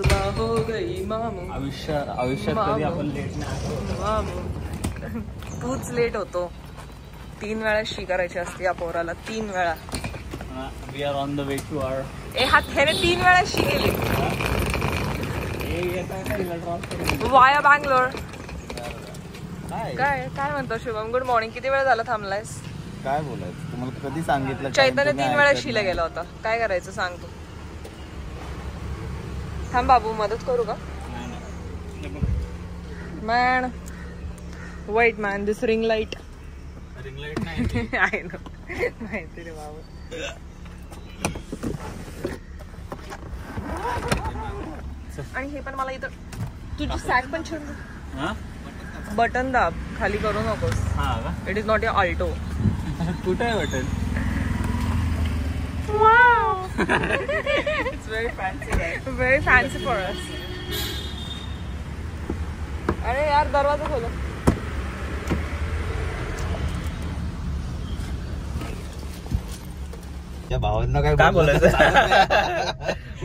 सुबह हो गई मामू. आयुष्यात कधी आपण लेट नाही. मामू तूच लेट होतो. 3 वेळा शी करायची असते या पोराला. 3 वेळा. We are on the way to our. हा ह्याने 3 वेळा शी केली. वाया बँगलोर. काय काय म्हणतो शुभम? Good morning. किती वेळ झाला थांबलायस? काय बोलायचं तुम्हाला? कधी सांगितलं? चैतन्य 3 वेळा शीला गेला होता. काय करायचं सांग तू? थांब बाबू, मदत करू का? मॅन वाईट मॅन दिस रिंग लाईट. रिंग लाईट नाही आहे ना, माहिती रे बाबू. आणि हे पण मला इथं तुझी सॅक पण छान. बटन दाब, खाली करू नकोस. It is not a Alto. कुठे आहे button? It's very fancy, right? Very fancy for us. अरे यार दरवाजा खोलो. या भावांना काय बोलायचं?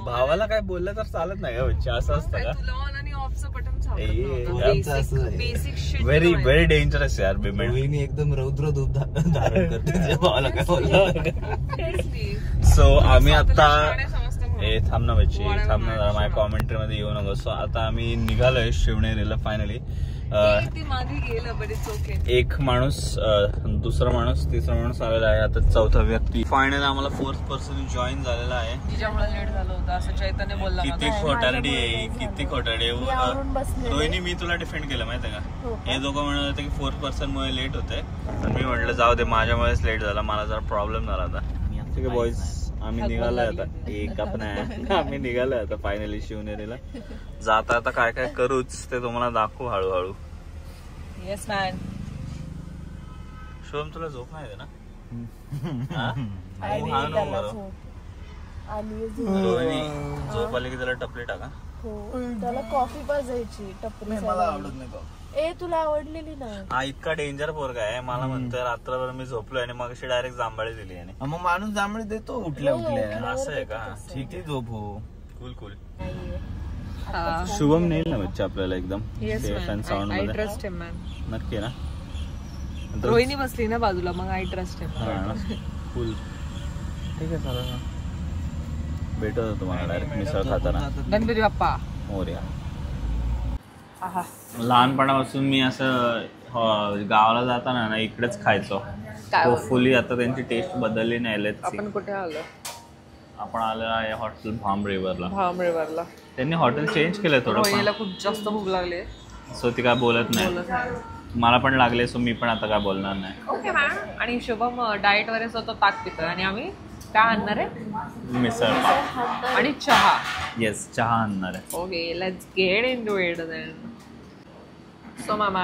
भावाला काय बोललं तर चालत नाही बच्चा, असं असतं का? तुला ऑन आणि ऑफचं बटन सापडत. Basic shit. Very very dangerous यार. बेमेंट एकदम रौद्र दूध धारण करते. भावाला काय बोललं? सो आम्ही आता थांब ना बच्ची, थांब ना जरा. माझ्या कॉमेंट्री मध्ये येऊ नको. सो आता आम्ही निघालोय शिवनेरीला फायनली. एक माणूस, दुसरा माणूस, तिसरा माणूस आलेला आहे. आता चौथा व्यक्ती. फायनली आम्हाला 4th पर्सन जॉईन झालेला आहे. तिच्यामुळे लेट झालं होतं असं चैतन्य बोलला. किती खोटारडी आहे, किती खोटारडी आहे. रोहिणी मी तुला डिफेंड केलं माहितीये का? हे दोघं म्हणत होते की 4th पर्सन मुळे लेट होते. तर मी म्हटलं जाऊ दे, माझ्यामुळेच लेट झाला, मला जरा प्रॉब्लेम झाला होता. ठीक आहे बॉईज, आम्ही निघालोय आता. एक आपण आम्ही निघालोय आता फायनली शिवनेरीला. जाता आता काय काय करूच ते तुम्हाला दाखवू हळूहळू. Yes man. शुभम तुला झोप नाही ना? रोहिणी झोप आली की त्याला टपली टाका. त्याला कॉफी पाजायची टपरी. मला आवडत नाही. तुला आवडलेली ना? हा इतका डेंजर पोरगा आहे. मला म्हणतोय रात्रभर मी झोपलोय आणि मग अशी डायरेक्ट जांभळी दिली. आणि मग माणूस जांभळी देतो उठल्या उठल्या. असं आहे का? ठीक आहे, झोप हो. Cool cool. शुभम नेईल ना बच्चा आपल्याला एकदम सेफ अँड साऊंड मध्ये. ट्रस्ट हिम मॅन. नक्की ना? रोहिणी बसली ना बाजूला, मग आय ट्रस्ट हिम. कूल. ठीक आहे, चालेल ना. भेटत होतो तुम्हाला डायरेक्ट मिसळ खाताना. गणपती बाप्पा मोरया. लहानपणापासून मी असं गावाला जाताना ना इकडेच खायचो. होपफुली आता त्यांची टेस्ट बदलली नाही. आपण कुठे आलो? आपण आलो आहे हॉटेल भाम रिव्हरला. भाम रिव्हरला. त्यांनी हॉटेल चेंज केलंय थोडं. रोहिणीला खूप जास्त भूक लागली, सो ती काय बोलत नाही. मला पण लागले, सो मी पण आता काय बोलणार नाही. Okay ma'am. आणि शुभम डाएट वर असतो, ताक पितोय. आणि आम्ही काय आणणार आहे? मिसळ आणि चहा. येस, चहा आणणार आहे. Okay, let's get into it then. So ma'am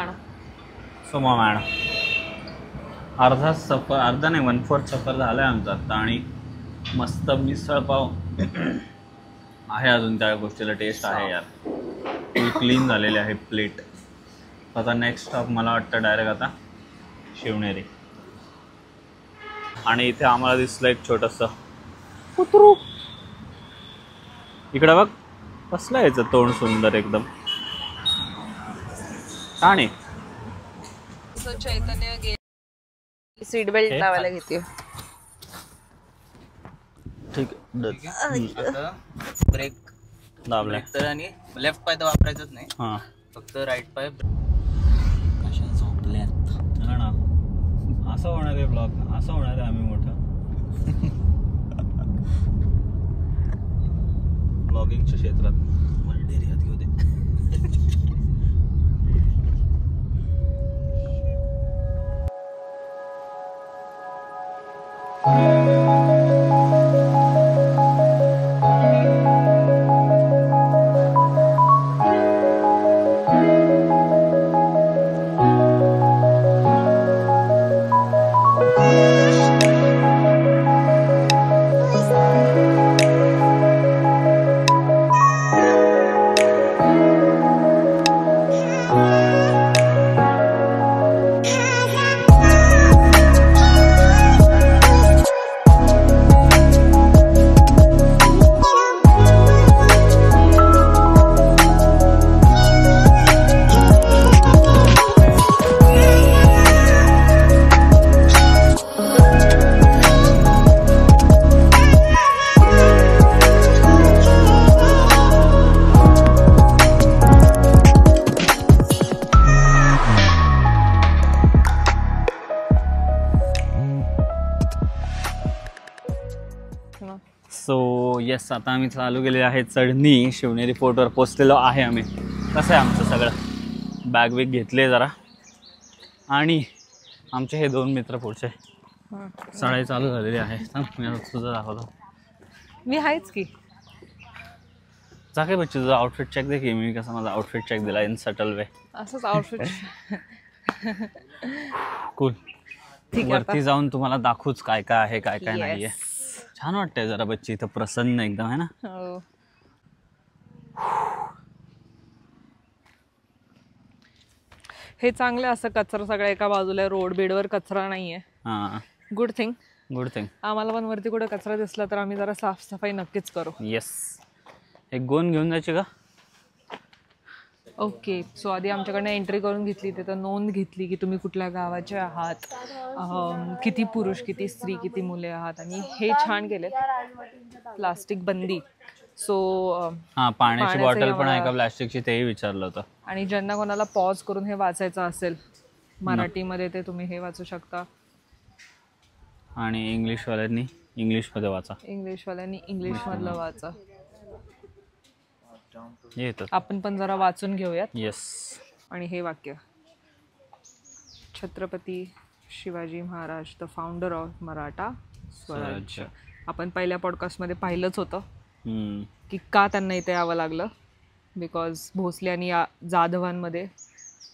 अर्धा सफर, अर्धा नाही 1/4 सफर झालाय आमचा आता. आणि मस्त मिसळ पाव आहे. अजून त्या गोष्टीला टेस्ट आहे यार. फुल क्लीन झालेली आहे प्लेट. आता नेक्स्ट स्टॉप मला वाटतं डायरेक्ट आता शिवनेरी. आणि इथे आम्हाला दिसलं एक छोटंसं कुत्रू. इकडे बघ कसलं याचं तोंड सुंदर एकदम. आणि चैतन्य सीट बेल्ट लावायला घेते. ठीक आहे, ब्रेक दाबले तर. आणि लेफ्ट पाय तर वापरायचंच नाही. हां, फक्त राईट पाय. कशा झोपल्यात ना. असं होणार आहे ब्लॉग, असं होणार आहे आम्ही मोठं ब्लॉगिंगच्या क्षेत्रात. मला डेरियात घेऊ दे. येस, आता आम्ही चालू केलेली आहे चढणी. शिवनेरी फोर्टवर पोचलेलो आहे आम्ही. कसं आहे आमचं सगळं, बॅग बिग घेतले जरा, आणि आमचे हे 2 मित्र पुढचे. चढाई चालू झालेली आहे. मी आता तुझं दाखवतो. मी आहेच की. जा काय बच्ची, तुझा आउटफिट चेक दे की. मी कसा माझा आउटफिट चेक दिला इन सटल वे. असंच आउटफिट. कूल. ठीक आहे, वरती जाऊन तुम्हाला दाखवूच काय काय आहे काय काय Yes. नाहीये. छान वाटतंय जरा बच्ची इथं, प्रसन्न एकदम आहे ना. हो. हे चांगलं असं कचरा सगळा एका बाजूला, रोड बीडवर कचरा नाहीये. हां, गुड थिंग. Good thing. आम्हाला पण वरती कुठे कचरा दिसला तर आम्ही जरा साफसफाई नक्कीच करू. येस. एक गोन घेऊन जायची का? ओके, सो आधी आमच्याकडनं एंट्री करून घेतली, तिथं नोंद घेतली की तुम्ही कुठल्या गावाचे आहात, किती पुरुष किती स्त्री किती मुले आहात, आणि हे छान केले प्लास्टिक बंदी. सो हां, पाण्याची पाण्याचं बॉटल पण आम्हाला- आहे का प्लास्टिकची, तेही विचारलं होतं. आणि ज्यांना कोणाला पॉज करून हे वाचायचं असेल मराठीमध्ये ते तुम्ही हे वाचू शकता, आणि इंग्लिशवाल्यांनी इंग्लिशमध्ये वाचा. इंग्लिशवाल्यांनी इंग्लिशमधलं वाचा. येतं. आपण पण जरा वाचून घेऊयात. येस. आणि हे वाक्य, Chhatrapati Shivaji Maharaj the founder of Maratha स्वराज्य. आपण पहिल्या पॉडकास्टमध्ये पाहिलंच होतं की का त्यांना इथे यावं लागलं. बिकॉज भोसले आणि जाधवांमध्ये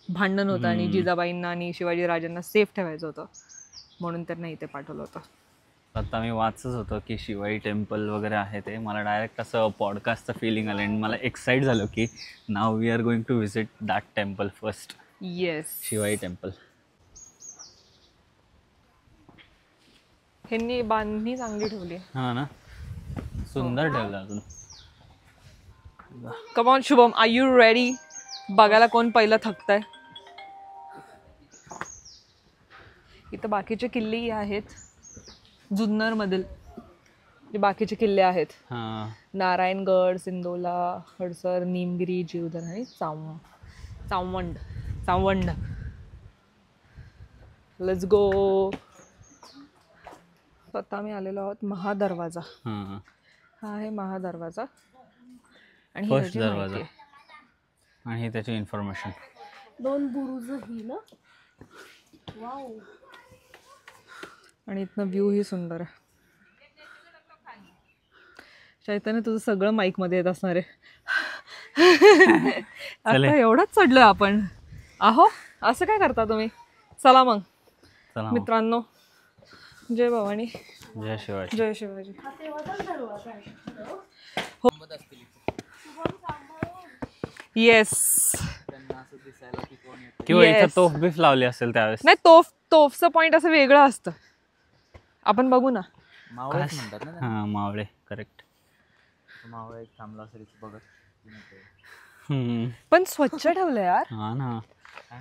भांडण होतं आणि जिजाबाईंना आणि शिवाजीराजांना सेफ ठेवायचं होतं, म्हणून त्यांना इथे पाठवलं होतं. आता मी वाचत होतो की शिवाई टेम्पल वगैरे आहे ते. मला डायरेक्ट असं पॉडकास्टचं फिलिंग आलं आणि मला एक्साइट झालं की नाव we are going to visit that temple first. Yes. Shivai temple. ह्यांनी बांधणी चांगली ठेवली. हां ना, सुंदर ठेवलं अजून. Come on Shubham, are you ready? बघायला कोण पहिलं थकतंय. इथं बाकीचे किल्लेही आहेत. जुन्नर मधील जे बाकीचे किल्ले आहेत, हां, नारायणगड, सिंदोला, हडसर, निमगिरी, जीवधर आणि चावंड. Let's go. स्वतः आम्ही आलेलो आहोत महादरवाजा. हां. हा आहे महादरवाजा आणि ही फर्स्ट त्याची दरवाजा माहिती आहे. आणि त्याची इन्फॉर्मेशन. 2 बुरुज ही ना. वाव. आणि इथनं व्ह्यू ही सुंदर आहे. चैतन्य, तुझं सगळं माईक मध्ये येत असणार आहे. आता एवढंच चढलोय आपण. आहो, असं काय करता तुम्ही? चला मग चला मित्रांनो, जय भवानी, जय शिवाजी. जय शिवाजी. येस. किंवा इथं Yes. तोफ बिफ लावली असेल त्यावेळेस. नाही, तोफचं पॉइंट असं वेगळं असतं. आपण बघू ना. मावळेच म्हणतात ना. हां, मावळे. करेक्ट. मावळे एक थांबला असेल इथे बघत. पण स्वच्छ ठेवलं यार. हां ना.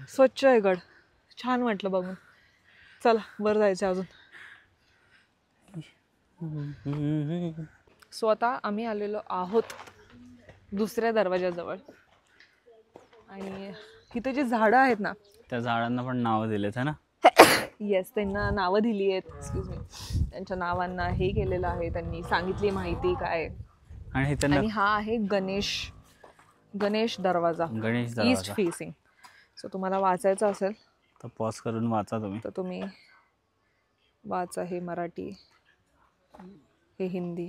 स्वच्छ आहे गड. छान वाटलं बघून. चला वर जायचं अजून. सो आता आम्ही आलेलो आहोत दुसऱ्या दरवाजाजवळ, आणि इथे जी झाडं आहेत ना, त्या झाडांना पण नावं दिलेत है ना. येस, त्यांना नावं दिली आहेत. Excuse me. त्यांच्या नावांना हे केलेलं आहे, त्यांनी सांगितली माहिती काय. आणि त्यांना आणि हा आहे गणेश दरवाजा, गणेश ईस्ट दरवाजा. फेसिंग. सो तुम्हाला वाचायचं असेल तर पॉज करून वाचा तुम्ही. तर तुम्ही वाचा. हे मराठी, हे हिंदी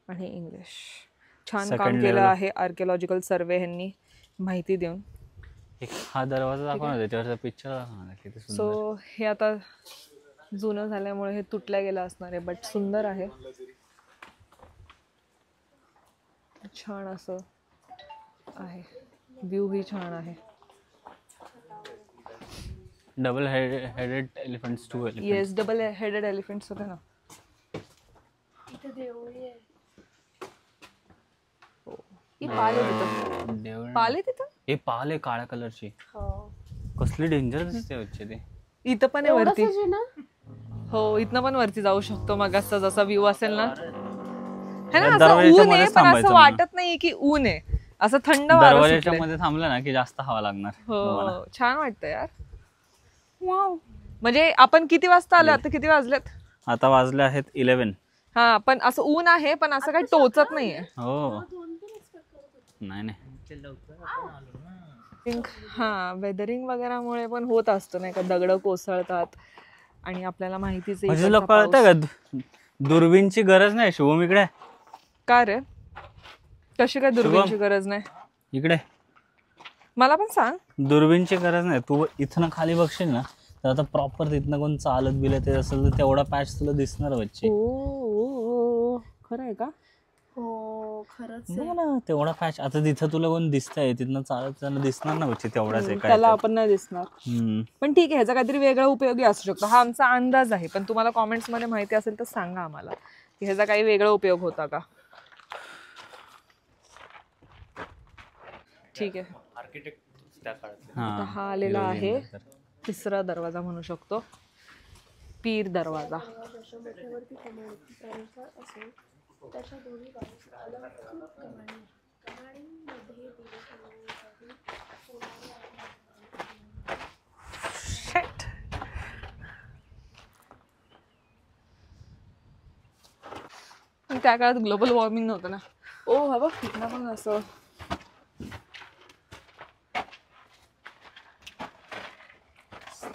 आणि इंग्लिश. छान Second काम केलं level. आहे आर्किओलॉजिकल सर्वे ह्यांनी माहिती देऊन. एक हा दरवाजा दाखव ना, त्याच्यावरचा पिक्चर दाखव ना, किती सुंदर. सो हे आता जुनं झाल्यामुळे हे तुटल्या गेलं असणार आहे, बट सुंदर आहे. छान असं आहे, व्ह्यू ही छान आहे. Double headed elephants, 2 elephants. Yes, double headed elephants होते ना. इथे देवळी आहे. ही पाल आहे तिथं. पाल आहे तिथं. हे पाल आहे काळ्या कलरची. हो. कसली डेंजर दिसते बच्चे ते. इथं पण आहे वरती. एवढंच आहे ना. हो, इथनं पण वरती जाऊ शकतो. मग असं जसा व्ह्यू असेल ना, है ना, असं दरवाजाच्या ऊन आहे मध्येच पण थांबायचं असं वाटत नाही की ऊन आहे. असं थंड वारं दरवाजाच्या सुटलंय. मध्ये थांबलं ना की जास्त हवा लागणार तुम्हाला. हो, छान वाटतं यार. वाव. म्हणजे आपण किती वाजता आलो? आता किती वाजलेत? आता वाजले आहेत 11. हा पण असं ऊन आहे पण असं काही टोचत नाहीये. हो नाही थिंक हा वेदरिंग वगैरेमुळे पण होत असतं नाही का, दगड कोसळतात आणि आपल्याला माहितीच आहे म्हणजे इकडचा तुला कळतं पाऊस. का दुर्बीनची गरज नाही शुभम इकडे. का रे कशी काय दुर्बीनची गरज नाही? इकडे मला पण सांग. दुर्बीनची गरज नाही. तू इथनं खाली बघशील ना तर आता प्रॉपर तिथनं कोण चालत बिलत येत असेल तर तेवढा पॅच तुला दिसणार बच्ची. खरं आहे का? हो खरंच बघ ना तेवढा पॅच. आता तिथं तुला कोण दिसतंय तिथनं चालत त्याला दिसणार ना बच्ची तेवढाच आहे काय त्याला आपण नाही दिसणार. हम्म. पण ठीक आहे, ह्याचा काहीतरी वेगळा उपयोगी असू शकतो. हा आमचा अंदाज आहे, पण तुम्हाला कॉमेंट्स मध्ये माहिती असेल तर सांगा आम्हाला की ह्याचा काही वेगळा उपयोग होता का. ठीक आहे. आता हा आलेला आहे तिसरा दरवाजा म्हणू शकतो, पीर दरवाजा. त्या काळात ग्लोबल वॉर्मिंग नव्हतं ना. ओ हा बघ तिथनं पण असं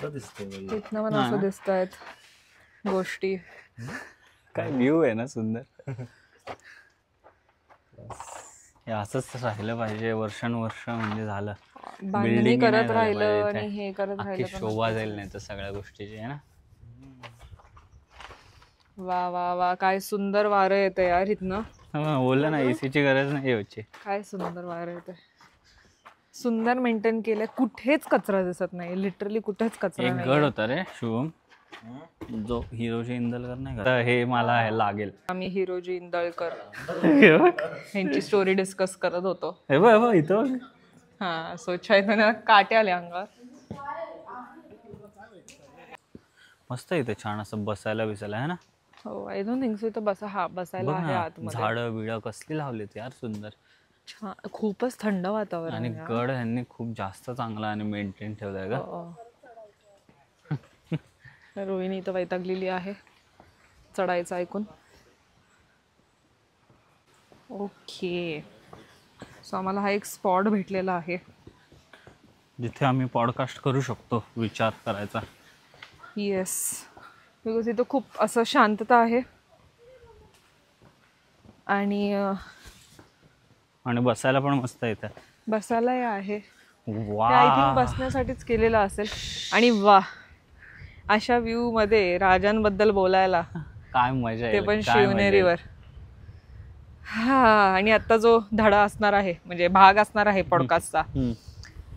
तिथनं पण असं दिसत आहेत गोष्टी. काय व्ह्यू आहे ना सुंदर. हे असंच राहिलं पाहिजे वर्षानुवर्ष म्हणजे झालं. बांधणी Building करत नाही झालं राहिलं पाहिजे आणि इथे. हे करत अख्खी राहिलं पण शोभा जाईल नाही तर सगळ्या गोष्टीची आहे ना. वा वा वा काय सुंदर वारं येतं यार इथनं. बोललं ना एसीची गरज नाही होती. काय सुंदर वारं येतं. सुंदर मेंटेन केलंय, कुठेच कचरा दिसत नाही, लिटरली कुठेच कचरा एक नाही. गड होता रे शुभम जो हिरोजी इंदलकर नाही का, तर हे मला हे लागेल. आम्ही हिरोजी इंदळकर यांची स्टोरी डिस्कस करत होतो. हे बघ हे बघ इथं बघ. हा सो चैतन्य काटे आले अंगावर. मस्त इथे छान असं बसायला बिसायला आहे ना. हो आय डोंट थिंक सो इथं बसायला बघ आहे ना आतमध्ये. झाडं बिडं कसली लावलीत यार सुंदर. छान खूपच थंड वातावरण आणि आहे. गड ह्यांनी खूप जास्त चांगला आणि मेंटेन ठेवलाय का. हो. रोहिणी इथं वैतागलेली आहे चढायचं ऐकून. ओके सो आम्हाला हा एक स्पॉट भेटलेला आहे जिथे आम्ही पॉडकास्ट करू शकतो विचार करायचा. येस बिकॉज इथं खूप असं शांतता आहे आणि आणि बसायला पण मस्त इथे. बसायलाही आहे. आय थिंक वा बसण्यासाठीच केलेलं असेल. आणि वा अशा व्ह्यू मध्ये राजांबद्दल बोलायला, काय मजा ते येईल, पण काय मजा शिवनेरीवर. हा आणि आता जो धडा असणार आहे म्हणजे भाग असणार आहे पॉडकास्टचा येईल.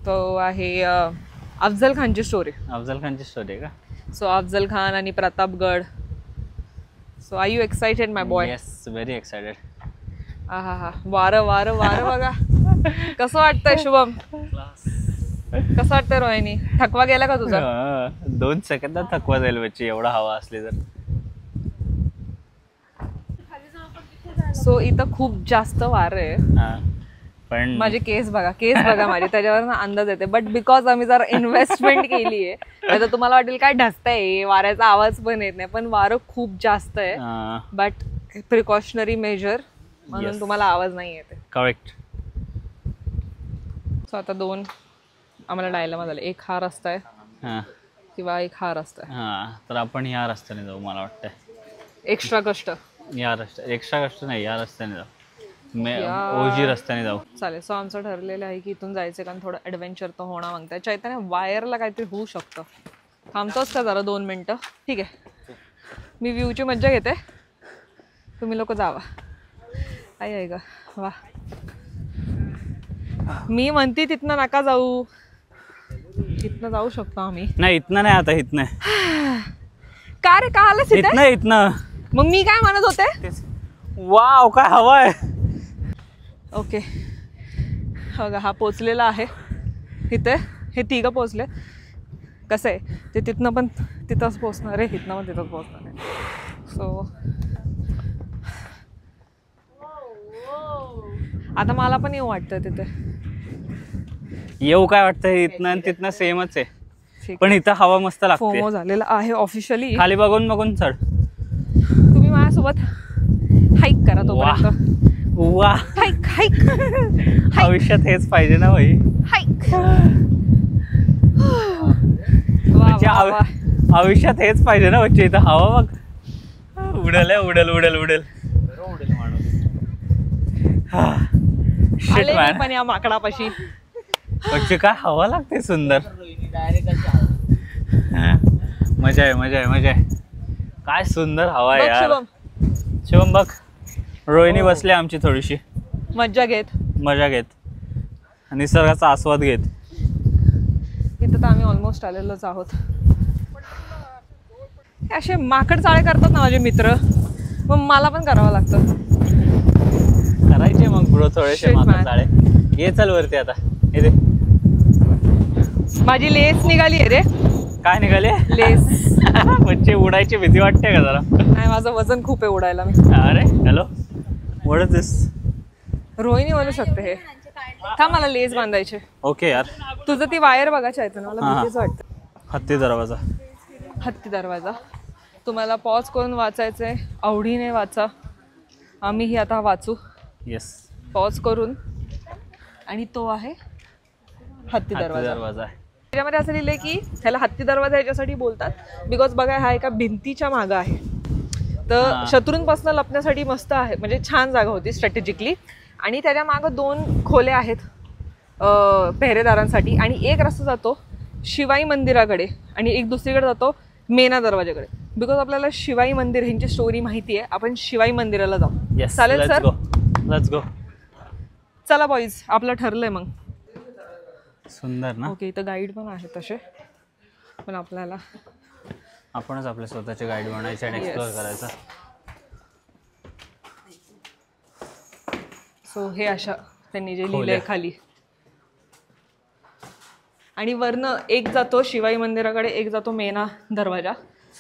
तो आहे अफजल खानची स्टोरी. अफजल खानची स्टोरी आहे का. सो अफजल खान आणि Pratapgad. So are you excited my boy? Yes very excited. हा हा हा वारं वारं वारं बघा कसं वाटतंय शुभम? कसं वाटतंय रोहिणी? थकवा गेला का तुझा? 2 सेकंदात थकवा जाईल बच्ची एवढा हवा असली तर. सो इथं खूप जास्त वारं आहे. हा. पण माझे केस बघा माझे त्याच्यावर अंदाज येते. बट बिकॉज आम्ही जर इन्व्हेस्टमेंट केली आहे तर तुम्हाला वाटेल काय ढसतंय, वाऱ्याचा आवाज पण येत नाही, पण वारं खूप जास्त आहे. बट प्रिकॉशनरी मेजर म्हणून तुम्हाला आवाज नाही येते. करेक्ट. सो आता 2 आम्हाला डायलेमा झाले. एक हा रस्ता आहे हा किंवा एक हा रस्ता आहे. हा तर आपण या रस्त्याने जाऊ मला वाटतंय. एक्स्ट्रा कष्ट या रस्त्या एक्स्ट्रा कष्ट नाही या रस्त्याने जाऊ. या. ओजी रस्त्याने जाऊ. चालेल. सो आमचं ठरलेलं आहे की इथून जायचं कारण थोडं ॲडव्हेंचर तर होणं मागतंय. चैतन्य वायरला काहीतरी होऊ शकतं. थांबतोच का जरा 2 मिनटं? ठीक आहे मी व्ह्यूची मज्जा घेते, तुम्ही लोक जावा. आहे का वा. मी म्हणते तिथनं नका जाऊ, तिथनं जाऊ शकतो आम्ही. नाही इथनं नाही आता इथनं का रे का आलंच इथे? इथनं. मग मी काय म्हणत होते? वाव काय हवा आहे. ओके बघा हा पोचलेला आहे इथे. हे 3 पोचले. कसं आहे ते तिथनं पण तिथंच पोचणार आहे, इथनं पण तिथंच पोचणार आहे. सो आता मला पण येऊ वाटतं तिथे. येऊ काय वाटतं इथनं आणि तिथनं सेमच आहे. ठीक. पण इथं हवा मस्त लागते. फोमो झालेला आहे ऑफिशियली. खाली बघून बघून चढ. तुम्ही माझ्यासोबत हाईक करा तोपर्यंत. वा हाईक हाईक आयुष्यात हेच पाहिजे ना भाई. हाईक. म्हणजे आयुष्यात हेच पाहिजे ना बच्चे. इथं हवा बघ उडेल उडेल उडेल उडेल उडेल माणूस. Shit man. पण या माकडापाशी बच्चे काय हवा लागते सुंदर. मजा आहे मजा आहे मजा आहे. काय सुंदर हवा आहे बघ यार. शुभम, शिवम बघ रोहिणी बसली आमची थोडीशी मज्जा घेत. मजा घेत निसर्गाचा आस्वाद घेत. इथं तर आम्ही ऑलमोस्ट आलेलोच आहोत. हे असे माकड चाळे करतात ना माझे मित्र, मग मला पण करावं लागतं. करायचे मग ब्रो थोडेसे Shit, man. चाळे. ये चल वरती आता. हे दे माझी लेस निघाली आहे रे. काय निघाले लेस बच्चे उडायची भीती वाटते का जरा. नाही, माझं वजन खूप आहे उडायला. मी अरे हॅलो वडत दिस. रोहिणी म्हणू शकते हे. थांब, मला लेस बांधायचे. ओके यार. तुझं ती वायर बघायची आहे ना, मला हा. भीतीच वाटतं. हत्ती दरवाजा. हत्ती दरवाजा. तुम्हाला पॉज करून वाचायचंय, आवडीने वाचा. आम्हीही आता वाचू येस. पॉज करून. आणि तो आहे हत्ती दरवाजा. दरवाजा. त्याच्यामध्ये असं लिहिलंय की ह्याला हत्ती दरवाजा याच्यासाठी बोलतात बिकॉज बघा हा एका भिंतीच्या मागं आहे. तर शत्रूंपासून लपण्यासाठी मस्त आहे, म्हणजे छान जागा होती स्ट्रॅटेजिकली. आणि त्याच्या मागं 2 खोल्या आहेत पेहरेदारांसाठी. आणि एक रस्ता जातो शिवाई मंदिराकडे आणि एक दुसरीकडे जातो मेना दरवाजाकडे. बिकॉज आपल्याला शिवाई मंदिर ह्यांची स्टोरी माहिती आहे. आपण शिवाई मंदिराला जाऊ. येस चालेल सर. Let's go. चला बॉईज, आपलं ठरलंय मग. सुंदर ना. ओके, इथं गाईड पण आहे तसे, पण आपल्याला आपणच आपले स्वतःचे गाईड बनायचे आणि एक्सप्लोअर करायचं. सो हे अशा त्यांनी जे लिहिलंय खाली. आणि वरनं एक जातो शिवाई मंदिराकडे, एक जातो मेना दरवाजा.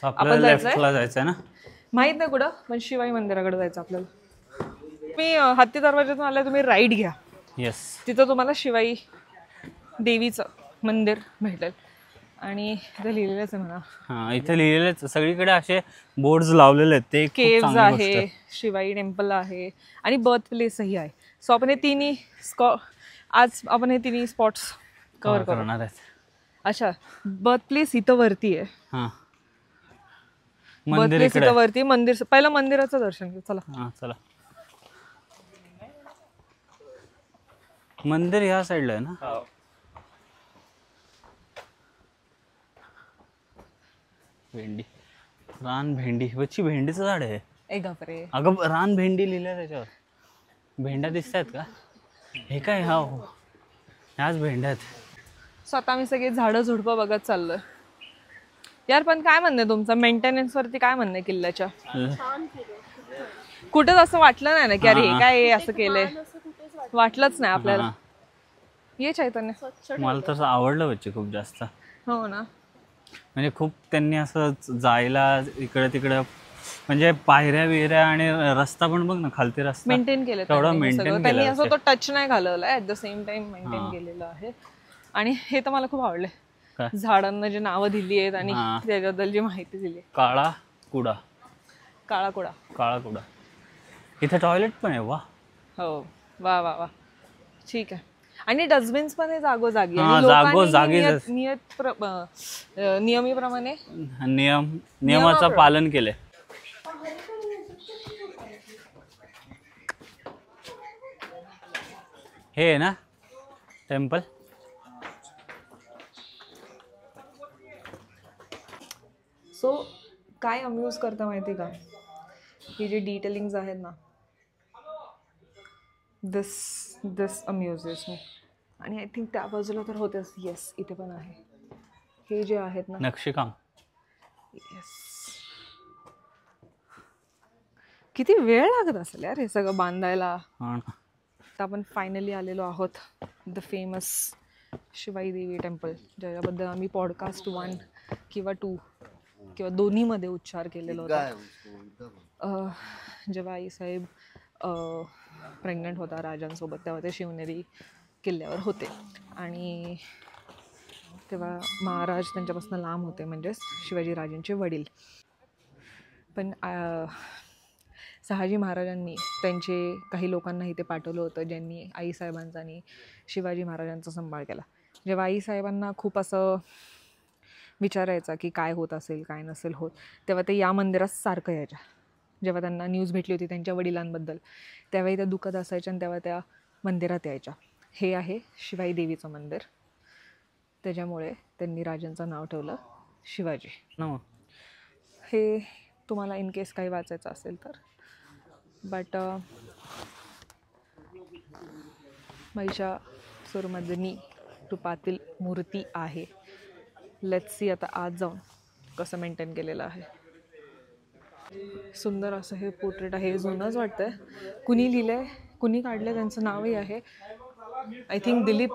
आपल्याला लेफ्टला जायचंय ना. माहित नाही कुठं, पण शिवाई मंदिराकडे जायचं आपल्याला. तुम्ही हत्ती दरवाजातून आल्या, तुम्ही राईट घ्या. येस. तिथं तुम्हाला शिवाई देवीचं मंदिर भेटेल. आणि इथं लिहिलेलंच आहे म्हणा. हा इथे लिहिलेलेच सगळीकडे असे बोर्ड्स लावलेले आहेत. ते केव्ज आहे, शिवाई टेम्पल आहे आणि बर्थ प्लेसही आहे. सो आपण हे तिन्ही आज आपण हे तिन्ही स्पॉट्स कव्हर करणार आहेत. अच्छा, बर्थ प्लेस इथं वरती आहे. हा बर्थ मंदिर प्लेस इकडे. इथं वरती. मंदिर पहिलं मंदिराचं दर्शन घेऊ. चला. हा चला. मंदिर ह्या साईडला आहे ना. भेंडी, रान भेंडी. बच्ची भेंडीचं झाड आहे. ए बापरे. अगं रान भेंडी लिहिलंय त्याच्यावर. भेंड्या दिसत आहेत का? हे काय? हा ह्याच भेंड्या आहेत. सो आता आम्ही सगळे झाडं झुडपं बघत चाललोय यार. पण काय म्हणणं आहे तुमचं मेंटेनन्स वरती? काय म्हणणं आहे किल्ल्याच्या? कुठंच असं वाटलं नाही ना की अरे हे काय असं केलंय? वाटलंच नाही आपल्याला. ये चैतन्य. मला तसं आवडलं बच्चे खूप जास्त. हो ना. म्हणजे खूप त्यांनी असं जायला इकडे तिकडे, म्हणजे पायऱ्या बिऱ्या आणि रस्ता पण बघ ना, खालती रस्ता मेंटेन केलं तेवढा मेंटेन त्यांनी. केलं. असं तो टच नाही घालवलाय, at the same time maintain केलेलं आहे. आणि हे तर मला खूप आवडलंय. काय? झाडांना जे नावं दिली आहेत आणि त्याच्याबद्दल जी माहिती दिली. काळा कुडा. काळा कुडा. काळा कुडा. इथे टॉयलेट पण आहे. वा. हो. वा वा वा. ठीक आहे. आणि डस्टबिन्स पण हे जागोजागी. नियमीप्रमाणे नियमाचं पालन केलंय. हे आहे ना टेम्पल. सो काय अम्यूज करता माहिती का, ही जे डिटेलिंग्स आहेत ना, दिस अम्युजेस मी. आणि आय थिंक त्या बाजूला तर होतेच. येस, इथे पण आहे. हे जे आहेत ना नक्षीकाम. येस. किती वेळ लागत असेल यार हे सगळं बांधायला. तर आपण फायनली आलेलो आहोत द फेमस शिवाई देवी टेम्पल, ज्याच्याबद्दल आम्ही पॉडकास्ट 1 किंवा 2 किंवा दोन्हीमध्ये उच्चार केलेला होता. जेव्हा आईसाहेब प्रेग्नंट होता राजांसोबत, तेव्हा ते शिवनेरी किल्ल्यावर होते. आणि तेव्हा महाराज त्यांच्यापासून लांब होते, म्हणजेच शिवाजीराजांचे वडील. पण शहाजी महाराजांनी त्यांचे काही लोकांना इथे पाठवलं होतं, ज्यांनी आईसाहेबांचा आणि शिवाजी महाराजांचा सांभाळ केला. जेव्हा आईसाहेबांना खूप असं विचारायचा की काय होत असेल काय नसेल होत, तेव्हा ते या मंदिरात सारखं यायच्या. जेव्हा त्यांना न्यूज भेटली होती त्यांच्या वडिलांबद्दल, त्यावेळी त्या दुःखद असायच्या आणि तेव्हा त्या मंदिरात यायच्या. हे आहे शिवाई देवीचं मंदिर, त्याच्यामुळे त्यांनी राजांचं नाव ठेवलं शिवाजी. हे तुम्हाला इन केस काही वाचायचं असेल तर. बट महिषासुरमर्दिनी रूपातील मूर्ती आहे. लेट्स सी आता आत जाऊन कसं मेंटेन केलेलं आहे. सुंदर असं हे पोर्ट्रेट आहे. जुनंच वाटतंय. कुणी लिहिलंय, कुणी काढलं, त्यांचं नावही आहे. आय थिंक दिलीप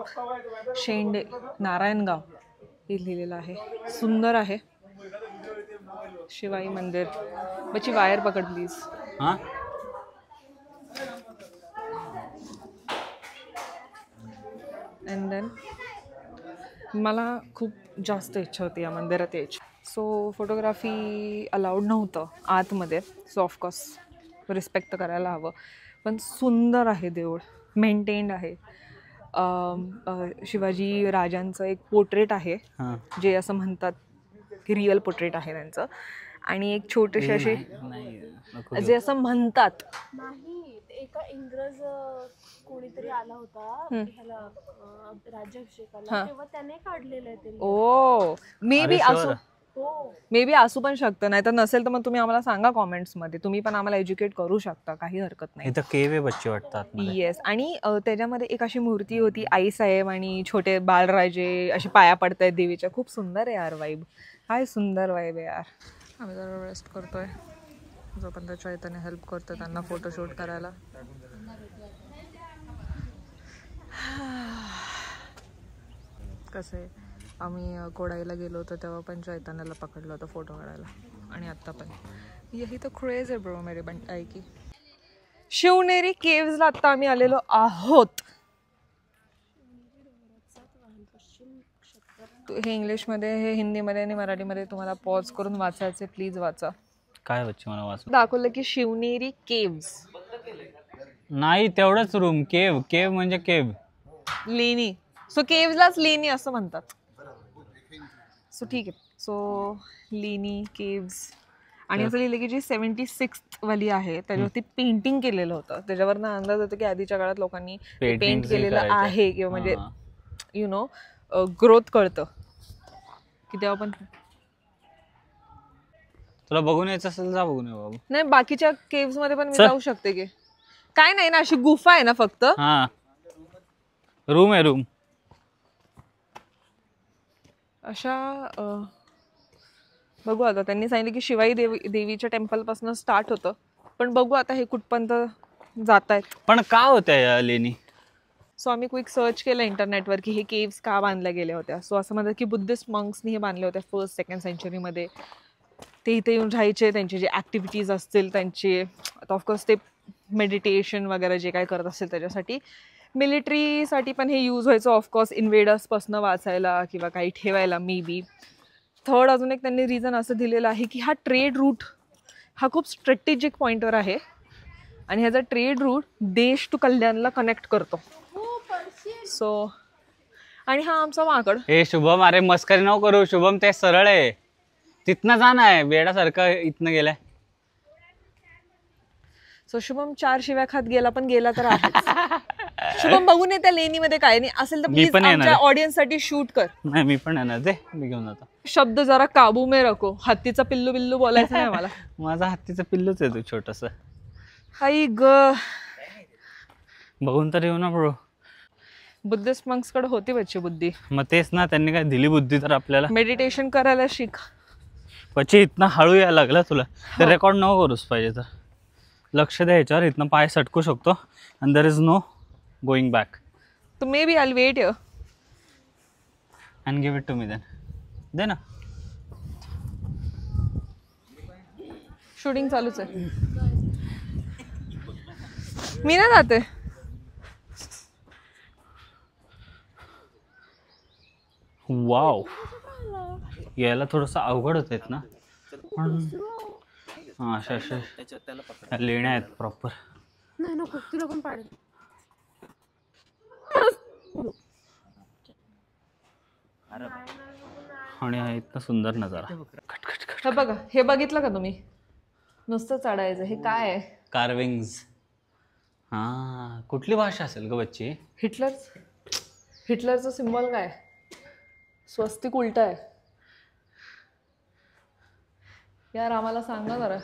शेंडे, नारायणगाव हे लिहिलेलं आहे. सुंदर आहे. शिवाई मंदिर. बची वायर पकड प्लीज. हां अँड देन मला खूप जास्त इच्छा होती या मंदिरात यायची. सो फोटोग्राफी अलाउड नव्हतं आतमध्ये, सो ऑफकोर्स रिस्पेक्ट करायला हवं. पण सुंदर आहे देऊळ, मेंटेन्ड आहे. शिवाजी राजांचं एक पोर्ट्रेट आहे, जे असं म्हणतात की रिअल पोर्ट्रेट आहे त्यांचं. आणि एक छोटेसे असे जे असं म्हणतात. नाही, एका इंग्रज कोणीतरी आला होता ह्याला राज्याभिषेकाला, तेव्हा त्याने काढलेलं आहे ते. ओ मे बी असो, हो मे बी असू पण शकतं. नाही तर नसेल तर मग तुम्ही आम्हाला सांगा कॉमेंट्समध्ये. तुम्ही पण आम्हाला एज्युकेट करू शकता, काही हरकत नाही. इथं केवे बच्चे वाटतात. येस. आणि त्याच्यामध्ये एक अशी मूर्ती होती, आईसाहेब आणि छोटे बाळराजे असे पाया पडतायत देवीच्या. खूप सुंदर आहे यार वाईब. काय सुंदर वाईब आहे यार. आम्ही जरा रेस्ट करतोय, जोपर्यंत चैतन्य हेल्प करतो त्यांना फोटोशूट करायला. कसं आहे, आम्ही कोडाईला गेलो होतो तेव्हा पण चैतन्याला पकडलं होतं फोटो काढायला, आणि आत्ता पण. यही तर क्रेज आहे ब्रो मेरे बनताई की. शिवनेरी केव्जला आत्ता आम्ही आलेलो आहोत. हे इंग्लिशमध्ये, हे हिंदीमध्ये आणि मराठीमध्ये तुम्हाला पॉज करून वाचायचे, प्लीज वाचा. काय बच्चे मला वाचून दाखवलं की शिवनेरी केव्ज नाही, तेवढंच रूम. केव, केव म्हणजे केव, लेणी. सो केव्जलाच लेणी असं म्हणतात. सो ठीक आहे. सो लेणी केव्ज. आणि असं लिहिलं की जी 76 वाली आहे त्याच्यावरती पेंटिंग केलेलं होतं. त्याच्यावरनं अंदाज होतो की आधीच्या काळात लोकांनी पेंट केलेलं आहे, किंवा म्हणजे यु नो ग्रोथ कळतं की तेव्हा पण. तुला बघून यायचं असेल जा बघून ये बाबू. नाही, बाकीच्या केव्स मध्ये पण मी जाऊ शकते की. काय नाही ना, अशी गुफा आहे ना फक्त. हा, रूम आहे, रूम. अशा बघू आता. त्यांनी सांगितलं की शिवाई देवीच्या टेम्पल पासून स्टार्ट होतं, पण बघू आता हे कुठपर्यंत जात आहेत. पण का होत्या या लेणी? सो आम्ही क्विक सर्च केलं इंटरनेटवर की हे केव्स का बांधल्या गेल्या होत्या. सो असं म्हणतात की बुद्धिस्ट मंक्सनी हे बांधले होते 1st-2nd सेंचुरीमध्ये. ते इथे येऊन राहायचे, त्यांचे जे ॲक्टिव्हिटीज असतील त्यांचे, आता ऑफकोर्स ते मेडिटेशन वगैरे जे काय करत असेल त्याच्यासाठी. मिलिटरीसाठी पण हे यूज व्हायचं ऑफकोर्स, इन्व्हेडर्सपासून वाचायला किंवा काही ठेवायला मे बी. थर्ड अजून एक त्यांनी रिझन असं दिलेलं आहे की हा ट्रेड रूट हा खूप स्ट्रॅटेजिक पॉईंटवर आहे, आणि ह्याचा ट्रेड रूट देश टू कल्याणला कनेक्ट करतो. सो आणि हा आमचा माकड. हे शुभम, अरे मस्करी नको करू शुभम, ते सरळ आहे. तिथनं जाणं आहे, वेडासारखं इथनं गेलाय. सो शुभम 4 शिव्या खात गेला, पण गेला तर आहे. शुभम बघून येत्या लेणीमध्ये काय नाही असेल तर प्लीज आमच्या ऑडियन्स साठी शूट कर. नाही मी पण येणार, दे मी घेऊन जातो. शब्द जरा काबू में रखो. हत्तीचा पिल्लू बिल्लू बोलायचं नाही मला. माझा हत्तीचं पिल्लूच आहे तू छोटस. आई ग, बघून तर येऊ ना ब्रो. बुद्धिस्ट मंक्स कडे होती बच्ची बुद्धी. मग तेच ना, त्यांनी काय दिली बुद्धी तर आपल्याला. मेडिटेशन करायला शिक. पची इथनं हळू यायला लागला तुला, तर रेकॉर्ड नको करूच पाहिजे. तर लक्ष द्यायच्यावर इथनं पाय सटकू शकतो, and there is no going back. तो may be I wait here and give it to me then. दे ना. शूटिंग चालूच आहे. मी ना जाते. वाव, यायला थोडंसं अवघड होत आहेत ना, पण हा अशा अशा लेण्या आहेत प्रॉपर. नाही नको तुला पण पाडेल. आणि हा इतका सुंदर नजारा. हे बघा, हे बघितलं का तुम्ही? नुसतं चढायचं. हे काय आहे? कार्विंग्ज. हा कुठली भाषा असेल ग बच्ची? हिटलरचं सिम्बॉल काय? स्वस्तिक उलट आहे. यार आम्हाला सांगा जरा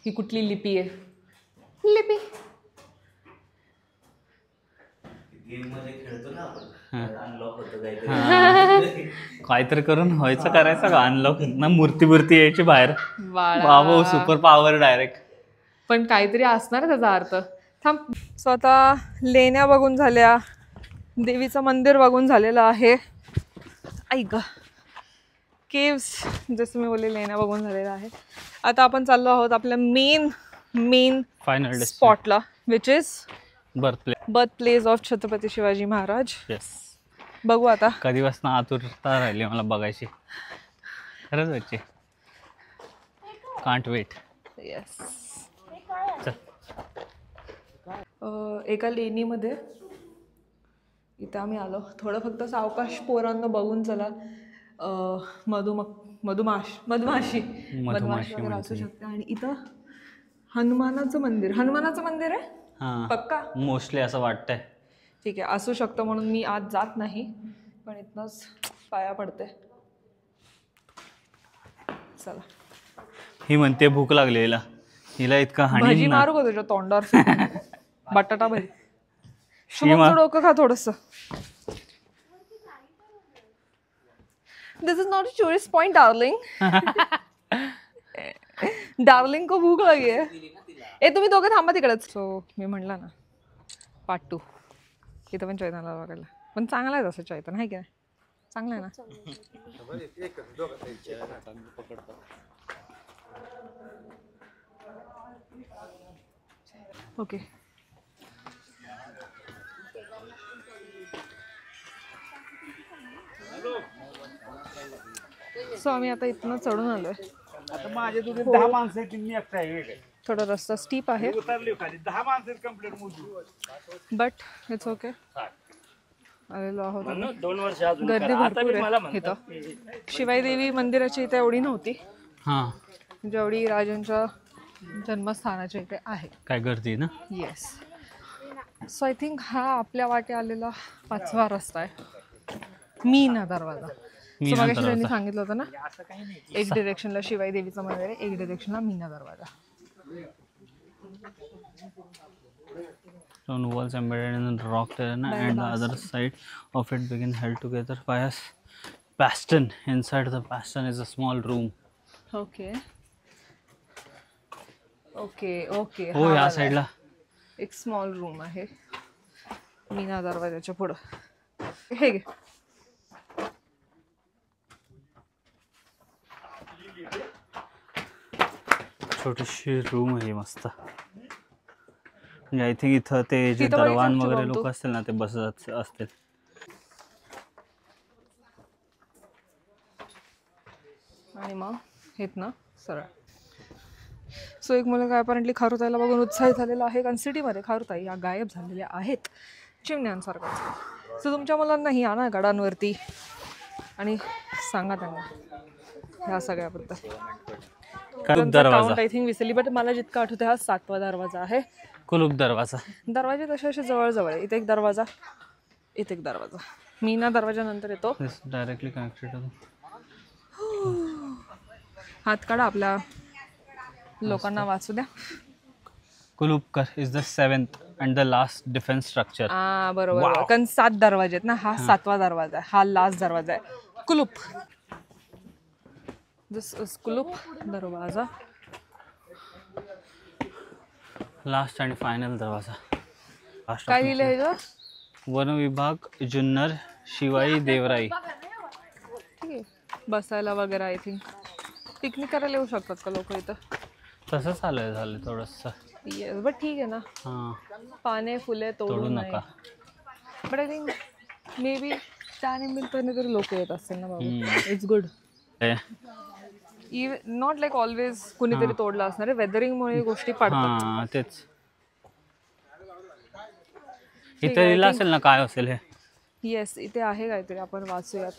ही कुठली लिपी आहे? लिपी काहीतरी करून व्हायचं करायचं का अनलॉक ना. मूर्ती यायची बाहेर. बाबा सुपर पॉवर डायरेक्ट. पण काहीतरी असणार आहे त्याचा अर्थ. थांब. स्वतः लेण्या बघून झाल्या, देवीचं मंदिर बघून झालेलं आहे. ऐक केव्स जसं मी बोलले लेण्या बघून झालेलं आहे. आता आपण चाललो आहोत आपल्या मेन फायनल स्पॉटला, which is birth place of Chhatrapati Shivaji Maharaj. Yes. बघू आता. कधीपासून आतुरता राहिली मला बघायची खरंच बच्ची. Can't wait. येस. एका लेणीमध्ये इथं आम्ही आलो. थोडं फक्त सावकाश पोरांना बघून चला. मधमाशी वगैरे असू शकते. आणि इथं हनुमानाचं मंदिर आहे. पक्का मोस्टली असं वाटतंय. ठीक आहे, असू शकतं म्हणून मी आज जात नाही, पण इथनंच पाया पडते. चला. ही म्हणते भूक लागली हिला इतका भाजी मारू का तुझ्या तोंडावर? बटाटा भाजी. शुभमचं डोकं खा थोडस. This is not a tourist point darling. Darling को भूक लगी है. ए तुम्ही दोघं थांबा तिकडेच. सो मी म्हणलं ना पार्ट 2 इथं पण चैतनला बघायला. पण चांगला आहे तसं चैतन, आहे की नाही? चांगला आहे ना. ओके. सो आम्ही आता इथनं चढून आलोय. आता माझ्या तुझे 10 माणसं आहेत, मी एकटा आहे. थोडा रस्ता स्टीप आहे, उतरले खाली 10 माणसं कंप्लीट मोजू. But it's okay. आलेलो आहोत. 2 वर्ष अजून गर्दी भरपूर आहे इथं. शिवाई देवी मंदिराची इथे एवढी नव्हती जेवढी राजांच्या जन्मस्थानाच्या इथे आहे. काय गर्दी ना. येस. सो आय थिंक हा आपल्या वाटे आलेला 5वा रस्ता आहे. मीना दरवाजा. मगाशी त्यांनी सांगितलं होतं ना, एक डिरेक्शनला शिवाई देवीचं मंदिर आहे, एक डिरेक्शनला मीना दरवाजा. Stone walls embedded in the rock terrain and the other side of it begin held together by a bastion. Inside the bastion is a small room. Okay okay okay. हो या साईडला एक स्मॉल रूम आहे मीना दरवाजाच्या पुढं. हे घे. छोटीशी रूम आहे मस्त. म्हणजे आय थिंक इथं ते जे दरवान वगैरे लोक असतील ना ते बसत असतील. आणि मग हेत ना सरळ. सो एक मुलगा अपॅरेंटली खारुताईला बघून उत्साहित झालेला आहे, कारण सिटीमध्ये खारुताई या गायब झालेल्या आहेत चिमण्यांसारखंच. सो तुमच्या मुलांनाही आणा गडांवरती आणि सांगा त्यांना ह्या सगळ्याबद्दल. दरवाजा आय थिंक विसरली, बट मला जितका आठवते हा 7वा दरवाजा आहे. कुलूप दरवाजा. दरवाजे तसे असे जवळजवळ आहे. इथे एक दरवाजा, इथे एक दरवाजा. मीना दरवाजा नंतर येतो. Directly connected. हात काढा, आपल्या लोकांना वाचू द्या. कुलूपकर is the 7th and the last defense structure. बरोबर. कारण 7 दरवाजे आहेत ना, हा 7वा दरवाजा आहे, हा लास्ट दरवाजा आहे. कुलूप. दिस इज कुलूप दरवाजा. लास्ट आणि फायनल दरवाजा. काय लिहिलं आहे ग? वन विभाग जुन्नर शिवाई देवराई. ठीक आहे. बसायला वगैरे आय थिंक पिकनिक करायला येऊ शकतात का लोक इथं? तसं झालं थोडंसं. येस, बट ठीक आहे ना. पाने फुले तोडू नका. But I think may be त्या निमित्ताने तरी लोक येत असतील ना बाबा. It's good. Not like always कुणीतरी तोडला असणार आहे, वेदरिंगमुळे गोष्टी पडतात. हा तेच. इथे लिहिलं असेल ना काय असेल हे. येस, इथे आहे काहीतरी, आपण वाचूयात.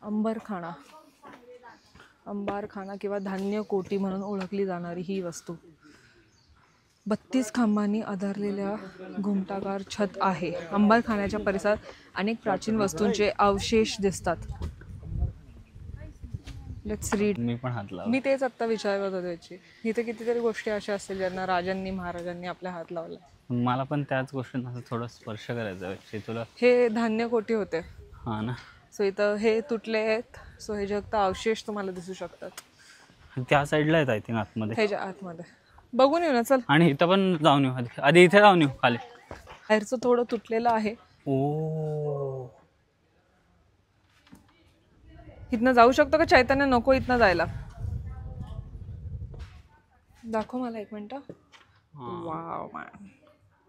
अंबरखाना, अंबारखाना किंवा धान्य कोटी म्हणून ओळखली जाणारी ही वस्तू 32 खांबांनी आधारलेल्या घुमटाकार छत आहे. अंबारखान्याच्या परिसरात अनेक प्राचीन वस्तूंचे अवशेष दिसतात. Let's read. मी पण हात लावला. मी तेच आत्ता विचार करत होते याची. इथे कितीतरी गोष्टी अशा असतील ज्यांना राजांनी महाराजांनी आपल्या हात लावला. मला पण त्याच गोष्टींना थोडं स्पर्श करायचा आहे तुला. हे धान्य कोटी होते. हा ना. सो इथं हे तुटले आहेत. सो हे जगत अवशेष तुम्हाला दिसू शकतात. त्या साईडला आहेत आय थिंक आतमध्ये. ह्याच्या आतमध्ये बघून येऊ ना, चल. आणि इथं पण जाऊन येऊ आधी इथे जाऊन येऊ खाली. बाहेरचं थोडं तुटलेलं आहे. ओ, इथनं जाऊ शकतो का चैतन्य? नको इथनं जायला. दाखव मला एक मिनिट. Wow man.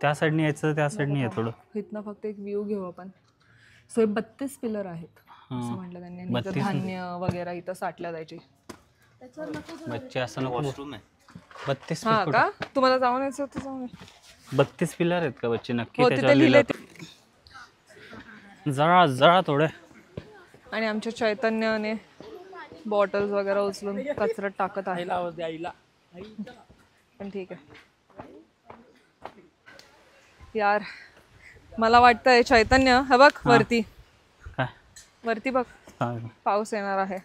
त्या साईडने यायचं, त्या साईडने आहे थोडं. इथनं फक्त एक व्ह्यू घेऊ आपण. सो हे 32 पिलर आहेत असं म्हटलं त्यांनी. आणि इथं धान्य वगैरे इथं साठल्या जायचे. बच्चे असं नको. 32 हा का? तुम्हाला जाऊन यायचं होतं, जाऊन. 32 पिलर आहेत का बच्चे? नक्की हो, त्याच्यावर तिथे लिहिले. जरा जरा थोडे. आणि आमच्या चैतन्याने बॉटल्स वगैरे उचलून कचऱ्यात टाकत आहे. पण ठीक आहे यार. मला वाटतंय चैतन्य, हे बघ वरती, काय वरती बघ, काय? पाऊस येणार आहे.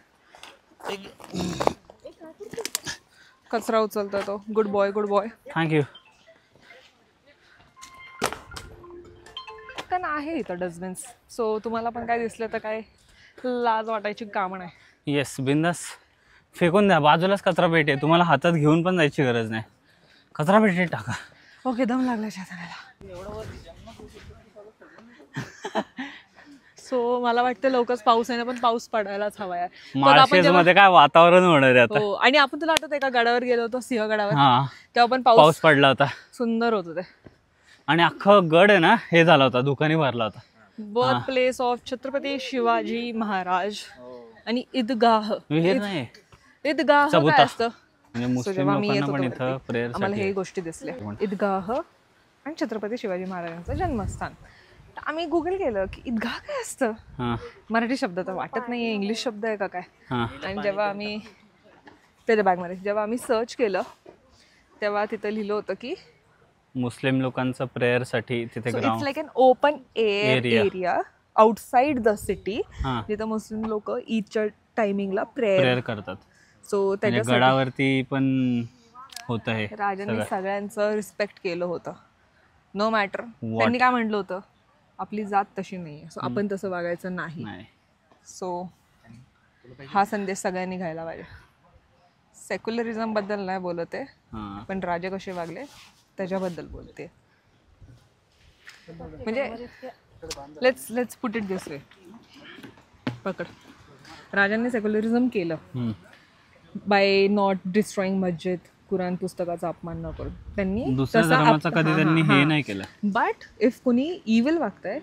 कचरा उचलतोय तो. Good boy, good boy. Thank you. पण आहे इथं डस्टबिन्स. सो तुम्हाला पण काय दिसलं तर काय लाज वाटायची काम नाही. येस, बिंदास फेकून द्या. बाजूलाच कचरा पेटी आहे, तुम्हाला हातात घेऊन पण जायची गरज नाही. कचरा पेटीत टाका. ओके, दम लागला चैतन्याला. सो मला वाटतं लवकरच पाऊस आहे ना, पण पाऊस पडायलाच हवा यार. माळशेज मध्ये काय वातावरण होणार आहे आता. हो, आणि आपण तुला आठवत एका गडावर गेलो होतो, सिंहगडावर, हा, तेव्हा पण पाऊस पडला होता. सुंदर होतं ते. आणि अख्खं गड आहे ना, हे झाला होता, दुकानी भरला होता. Birth place of Chhatrapati Shivaji Maharaj. आणि ईदगाह. नाही, ईदगाह काय असतं? म्हणजे So, मुस्लिम जेव्हा मी येत लोकांना पण होतो इथं प्रेयर आम्हाला हे गोष्टी दिसल्या. ईदगाह आणि छत्रपती शिवाजी महाराजांचं जन्मस्थान. तर आम्ही गुगल केलं की ईदगाह काय असतं. मराठी शब्द तर वाटत नाहीये, इंग्लिश शब्द आहे का काय. आणि जेव्हा आम्ही त्याच्या बॅगमध्ये जेव्हा आम्ही सर्च केलं तेव्हा तिथं लिहिलं होतं की मुस्लिम लोकांचं प्रेयर साठी तिथे it's ground, like an open air area outside the city, जिथं मुस्लिम लोक ईदच्या टायमिंगला प्रेयर करतात. सो म्हणजे गडावरती पण होत आहे. राजांनी सगळ्यांचं रिस्पेक्ट केलं होतं. नो मॅटर त्यांनी काय म्हटलं होतं, आपली जात तशी नाही, सो आपण तसं वागायचं नाही. सो हा संदेश सगळ्यांनी घ्यायला पाहिजे. सेक्युलरिझम बद्दल नाही बोलत आहे, पण राजे कसे वागले त्याच्याबद्दल बोलते. म्हणजे let's put it this way. पकड. राजांनी सेक्युलरिझम केलं बाय नॉट डिस्ट्रॉईंग मस्जिद, कुराण पुस्तकाचा अपमान न करून. त्यांनी दुसऱ्या धर्माचा कधी त्यांनी हे नाही केलं. बट इफ कोणी इव्हिल वागतंय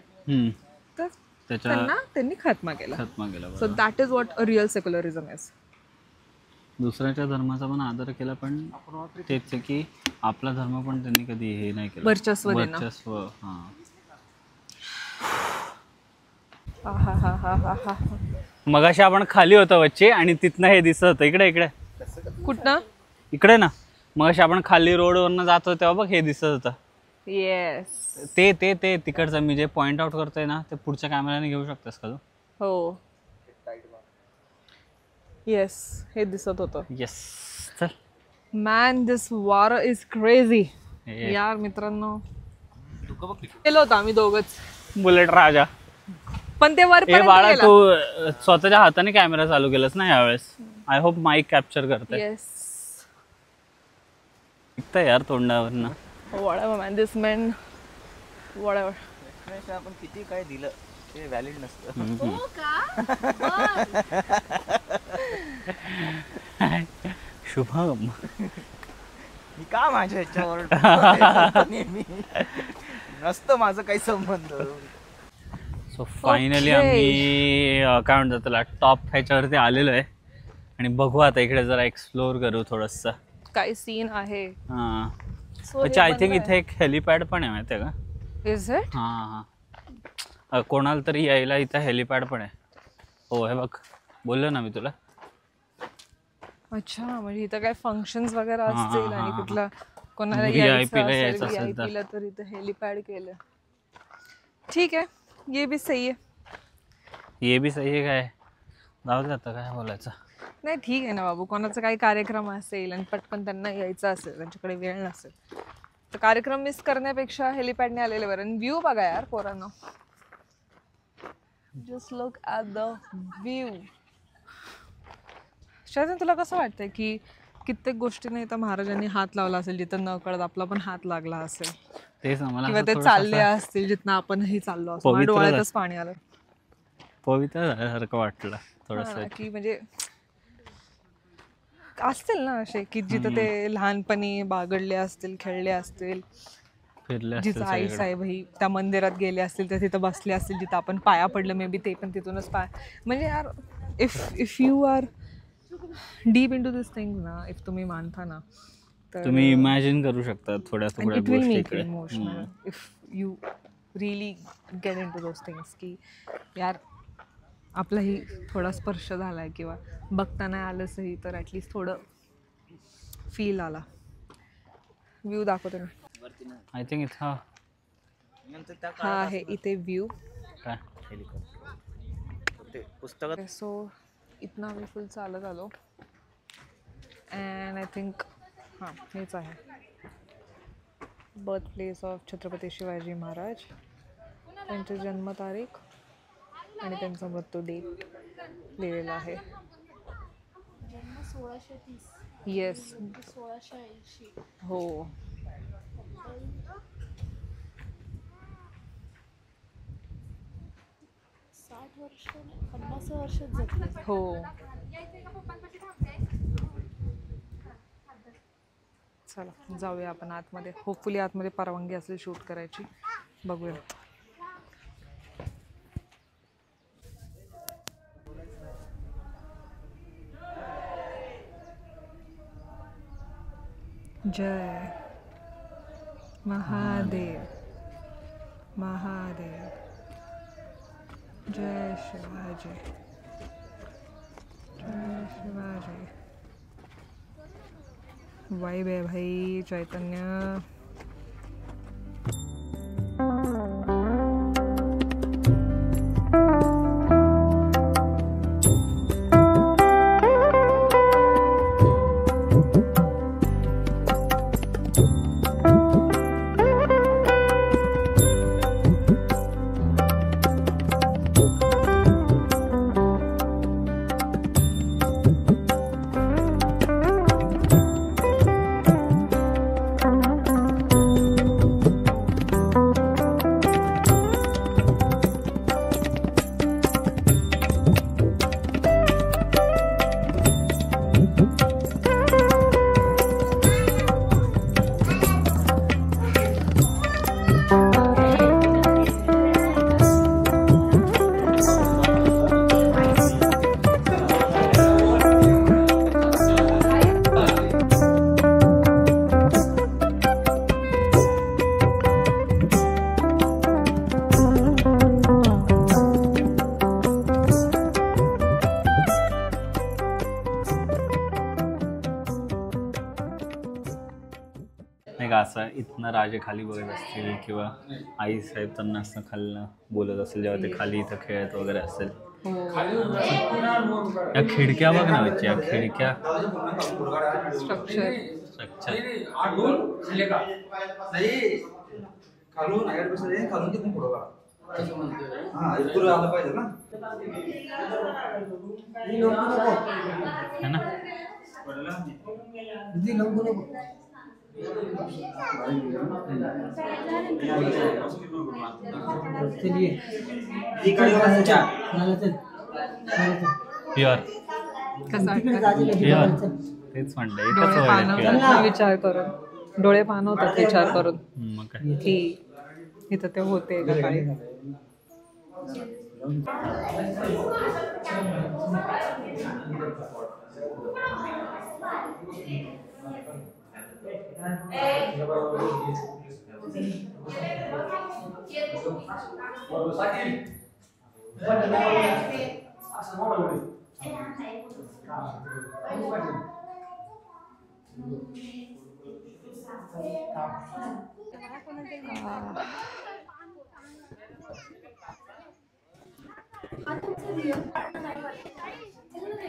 तर त्यांनी खात्मा केला. So that is what a real secularism is. दुसऱ्याच्या धर्माचा पण आदर केला, पण तेच आहे की आपला धर्म पण त्यांनी कधी हे नाही केलं. वर्चस्व. मगाशी आपण खाली होतो बच्चे, आणि तिथनं हे दिसत होतं. इकडे कुठनं? इकडे ना, मगाशी आपण खाली रोडवरनं जात होतो तेव्हा बघ हे दिसत होतं. येस, ते तिकडचं मी जे पॉइंट आउट करतोय ना, ते पुढच्या कॅमेऱ्याने घेऊ शकतेस का तू? हो, येस, हे दिसत होतं. येस, चल. Man, this war is crazy यार. मित्रांनो, गेलो होतो आम्ही दोघच. बुलेट राजा. पण ते वर बाळा, तू स्वतःच्या हाताने कॅमेरा चालू केलास ना यावेळेस. आय होप माईक कॅप्चर करते. येस, यार तोंडावरनं. whatever man, this man whatever. आपण किती काय दिलं ते व्हॅलिड नसतं. हो का? शुभम मी का माझ्या ह्याच्यावर नेहमी नसतं माझं काही संबंध. सो फायनली आम्ही काय म्हणतात त्याला टॉप ह्याच्यावरती आलेलो आहे आणि बघू आता इकडे जरा एक्सप्लोर करू थोडंसं. काय सीन आहे. हां अच्छा आय थिंक इथे एक हेलिपॅड पण आहे माहिती आहे का? Is it? हां हां कोणाला तरी यायला इथं हेलिपॅड पण आहे. हो हे बघ बोललो ना मी तुला. अच्छा म्हणजे इथं काय फंक्शन्स वगैरे हां, असतील हां, आणि हां, कुठला कोणाला VIP ला यायचं असेल तर. VIP ला तर इथं हेलिपॅड केलं. ठीक आहे ये भी सही है. ये बी सही आहे काय जाऊ दे आता काय बोलायचं. नाही ठीक आहे ना बाबू कोणाचा काही कार्यक्रम असेल आणि पटकन त्यांना यायचं असेल त्यांच्याकडे वेळ नसेल तर कार्यक्रम मिस करण्यापेक्षा हेलिपॅडने आलेले बरं. आणि व्ह्यू बघा यार पोरांनो. Just look at the view. शायद तुला कसं वाटतंय की कित्येक गोष्टींना इथं महाराजांनी हात लावला असेल जिथं न कळत आपला पण हात लागला असेल तेच मला किंवा ते चालले असतील जिथं आपणही चाललो असतो. पवित्र डोळ्यातच पाणी आलं पवित्र झाल्यासारखं वाटलं हा थोडंसं. ना, की म्हणजे असतील ना असे की जिथं ते लहानपणी बागडले असतील खेळले असतील फिरले असतील जिथं आई साहेबही त्या मंदिरात गेले असतील तर तिथं बसले असतील जिथं आपण पाया पडलं मे बी ते पण तिथूनच म्हणजे यार if you are deep into this things ना इफ तुम्ही मानता ना तर तुम्ही इमॅजिन करू शकता थोड्या थोड्या इट विल गोष्टी मेक इकडे. Emotional if you really get into those things की यार आपलाही थोडा स्पर्श झाला आहे किंवा बघता नाही आलंचही तर ॲटलिस्ट थोडं फील आला. व्ह्यू दाखवते ना. आय थिंक इथं हा आहे इथे व्ह्यू. काय पुस्तकात सो इथनं आम्ही फुल चालत आलो अँड आय थिंक हां हेच आहे birth place of Chhatrapati Shivaji Maharaj. त्यांची जन्मतारीख आणि त्यांचा मृत्यू डेट लिहिलेला आहे. जन्म 1630 येस 1680. हो 60 वर्ष 50 वर्षच जगले. हो. चला जाऊया आपण आतमध्ये. होपफुली आतमध्ये परवानगी असेल शूट करायची. बघूया. जय महादेव महादेव. जय शिवाजी जय शिवाजी. वाइब है भाई चैतन्य. असं इथनं राजे खाली बघत असतील किंवा आई साहेब त्यांना असं खालनं बोलत असेल जेव्हा ते खाली इथं खेळत वगैरे असेल. या खिडक्या बघ ना या खिडक्या स्ट्रक्चर है ना. तेच म्हणलं विचार करून डोळे पाणवतात विचार करून मग काय की इथं ते होते का काही.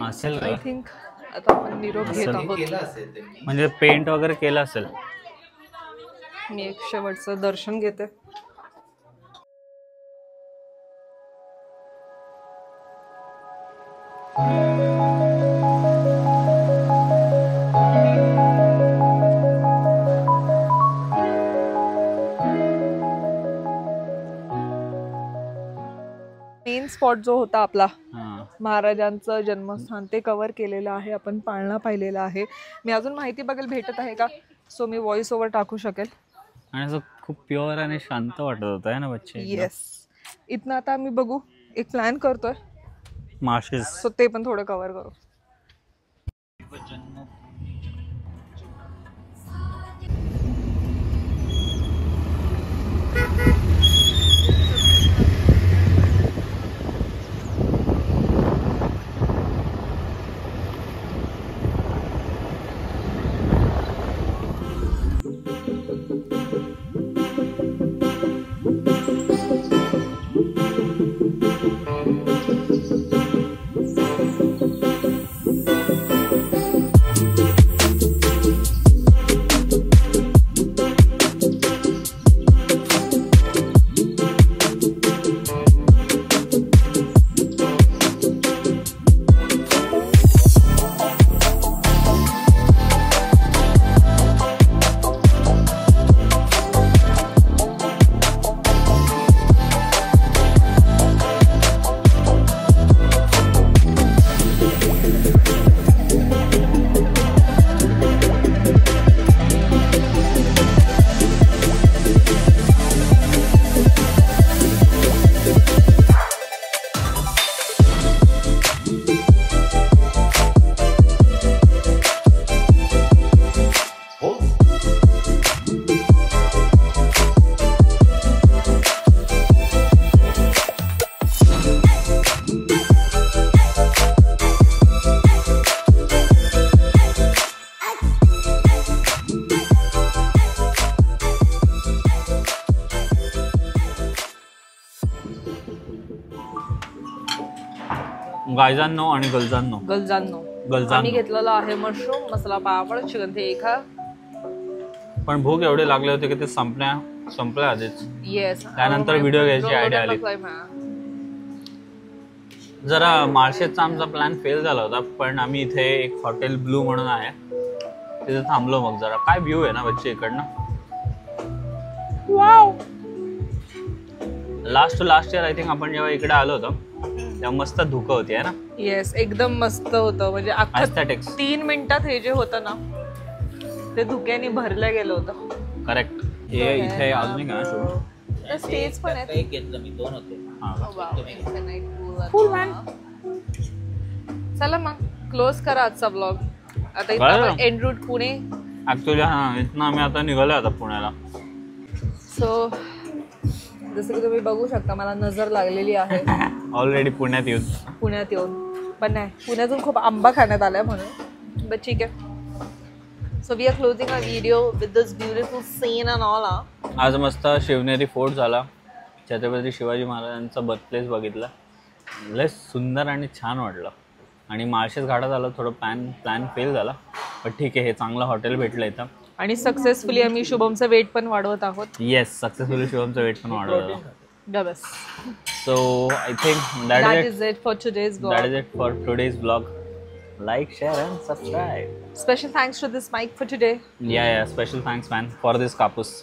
असेल आय का? थिंक आता आपण निरोप घेत आहोत. म्हणजे पेंट वगैरे केलं असेल. मी एक शेवटचं दर्शन घेते. मेन स्पॉट जो होता आपला हां. महाराजांचं जन्मस्थान ते कव्हर केलेलं आहे आपण. पाळणा पाहिलेला आहे. मी अजून माहिती बघेल भेटत आहे का, सो मी व्हॉइस ओव्हर टाकू शकेल. आणि असं खूप प्युअर आणि शांत वाटत होतं आहे ना बच्चे. येस. इथनं आता आम्ही बघू, एक प्लॅन करतोय, मार्शेस. सो ते पण थोडं कव्हर करू. गायजांनो आणि गलजांनो. गलजांनो आम्ही घेतलेला आहे मशरूम मसाला पापड चिकन टिक्का. पण भूक एवढे लागले होते की ते संपल्या आधीच. येस. त्यानंतर व्हिडिओ घ्यायची आयडिया आली. जरा माळशेजचा आमचा प्लॅन फेल झाला होता, पण आम्ही इथे एक हॉटेल ब्लू म्हणून आहे तिथे थांबलो. मग जरा काय व्ह्यू आहे ना बच्चे इकडनं. लास्ट इयर आय थिंक आपण जेव्हा इकडे आलो होतो तेव्हा मस्त धुकं होती आहे ना. येस, एकदम मस्त होतं. म्हणजे अख्खं Aesthetics. 3 मिनिटात हे जे होतं ना ते धुक्याने भरलं गेलं होतं. करेक्ट. हे इथे अजून एक आहे शो. स्टेज पण आहे. एक घेतलं मी, 2 होते. चला मग क्लोज करा आजचा ब्लॉग. आता बरं. इथं एंड रूट पुणे. ऍक्च्युली हा इथनं आम्ही आता निघालोय आता पुण्याला. सो जसं की तुम्ही बघू शकता मला नजर लागलेली आहे ऑलरेडी पुण्यात येऊन. पण नाही, पुण्यातून खूप आंबा खाण्यात आलाय म्हणून. बट ठीक आहे. So we are closing a video with this beautiful scene and all. आज मस्त शिवनेरी फोर्ट झाला. छत्रपती शिवाजी महाराजांचा बर्थप्लेस बघितला. लय सुंदर आणि छान वाटलं. आणि माळशेज घाटात आलं, थोडं प्लॅन फेल झाला, पण ठीक आहे. हे चांगलं हॉटेल भेटलं इथं. आणि सक्सेसफुली आम्ही शुभमचं वेट पण वाढवत आहोत. येस, सक्सेसफुली शिवमचं वेट पण वाढवलं. Dubs. So I think that is it for today's vlog. That is it for today's vlog. Like, share and subscribe. Special thanks to this mic for today. Yeah, special thanks man for this kapus.